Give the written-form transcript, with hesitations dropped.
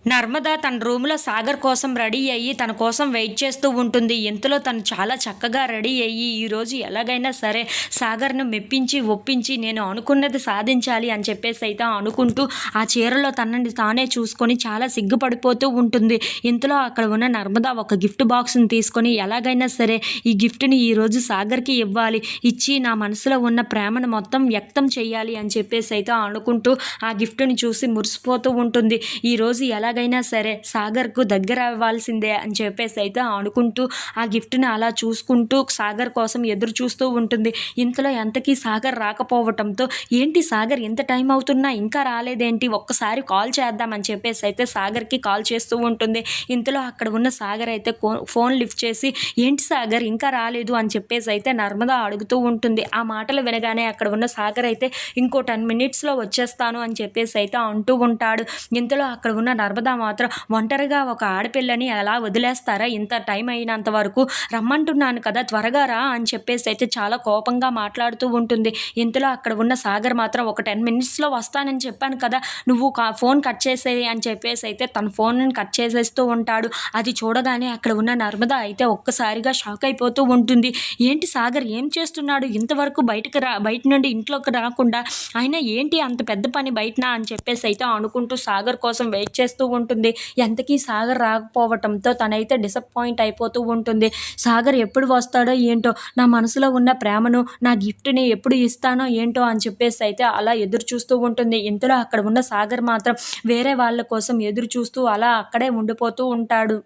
నర్మద తన రూమ్‌లో సాగర్ కోసం రెడీ అయ్యి, తన కోసం వెయిట్ చేస్తూ ఉంటుంది. ఇంతలో తను చాలా చక్కగా రెడీ అయ్యి, ఈరోజు ఎలాగైనా సరే సాగర్‌ను మెప్పించి, ఒప్పించి నేను అనుకున్నది సాధించాలి అని చెప్పేసైతే అనుకుంటూ, ఆ చీరలో తనని తానే చూసుకొని చాలా సిగ్గుపడిపోతూ ఉంటుంది. ఇంతలో అక్కడ ఉన్న నర్మద ఒక గిఫ్ట్ బాక్స్‌ని తీసుకొని, ఎలాగైనా సరే ఈ గిఫ్ట్‌ని ఈరోజు సాగర్‌కి ఇవ్వాలి. ఇచ్చి నా మనసులో ఉన్న ప్రేమను మొత్తం వ్యక్తం చేయాలి అని చెప్పేసైతే అనుకుంటూ, ఆ గిఫ్ట్‌ని చూసి మురిసిపోతూ ఉంటుంది. ఈరోజు ఎలాగైనా సరే సాగర్‌కు దగ్గర అవ్వాల్సిందే అని చెప్పేసి అయితే అనుకుంటూ ఆ గిఫ్ట్‌ని అలా చూసుకుంటూ సాగర్ కోసం ఎదురు చూస్తూ ఉంటుంది. ఇంతలో ఎంతకీ సాగర్ రాకపోవటంతో, ఏంటి సాగర్ ఇంత టైం అవుతున్నా ఇంకా రాలేదేంటి, ఒక్కసారి కాల్ చేద్దామని చెప్పేసి అయితే సాగర్‌కి కాల్ చేస్తూ ఉంటుంది. ఇంతలో అక్కడ ఉన్న సాగర్ అయితే ఫోన్ లిఫ్ట్ చేసి, ఏంటి సాగర్ ఇంకా రాలేదు అని చెప్పేసి అయితే నర్మద అడుగుతూ ఉంటుంది. ఆ మాటలు వినగానే అక్కడ ఉన్న సాగర్ అయితే ఇంకో 10 మినిట్స్‌లో వచ్చేస్తాను అని చెప్పేసి అయితే అంటూ ఉంటాడు. ఇంతలో అక్కడ ఉన్న నర్మద మాత్రం, ఒంటరిగా ఒక ఆడపిల్లని ఎలా వదిలేస్తారా, ఇంత టైం అయినంత వరకు రమ్మంటున్నాను కదా, త్వరగా రా అని చెప్పేసి అయితే చాలా కోపంగా మాట్లాడుతూ ఉంటుంది. ఇంతలో అక్కడ ఉన్న సాగర్ మాత్రం, ఒక 10 మినిట్స్‌లో వస్తానని చెప్పాను కదా, నువ్వు ఫోన్ కట్ చేసేయి అని చెప్పేసి అయితే తన ఫోన్ని కట్ చేసేస్తూ ఉంటాడు. అది చూడగానే అక్కడ ఉన్న నర్మద అయితే ఒక్కసారిగా షాక్ అయిపోతూ ఉంటుంది. ఏంటి సాగర్ ఏం చేస్తున్నాడు, ఇంతవరకు బయట నుండి ఇంట్లోకి రాకుండా, అయినా ఏంటి అంత పెద్ద పని బయటన అని చెప్పేసి అయితే అనుకుంటూ సాగర్ కోసం వెయిట్ చేస్తూ ఉంటుంది. ఎంతకీ సాగర్ రాకపోవటంతో తనైతే డిసప్పాయింట్ అయిపోతూ ఉంటుంది. సాగర్ ఎప్పుడు వస్తాడో ఏంటో, నా మనసులో ఉన్న ప్రేమను, నా గిఫ్ట్‌ని ఎప్పుడు ఇస్తానో ఏంటో అని చెప్పేసి అయితే అలా ఎదురు చూస్తూ ఉంటుంది. ఇంతలో అక్కడ ఉన్న సాగర్ మాత్రం వేరే వాళ్ళ కోసం ఎదురు చూస్తూ అలా అక్కడే ఉండిపోతూ ఉంటాడు.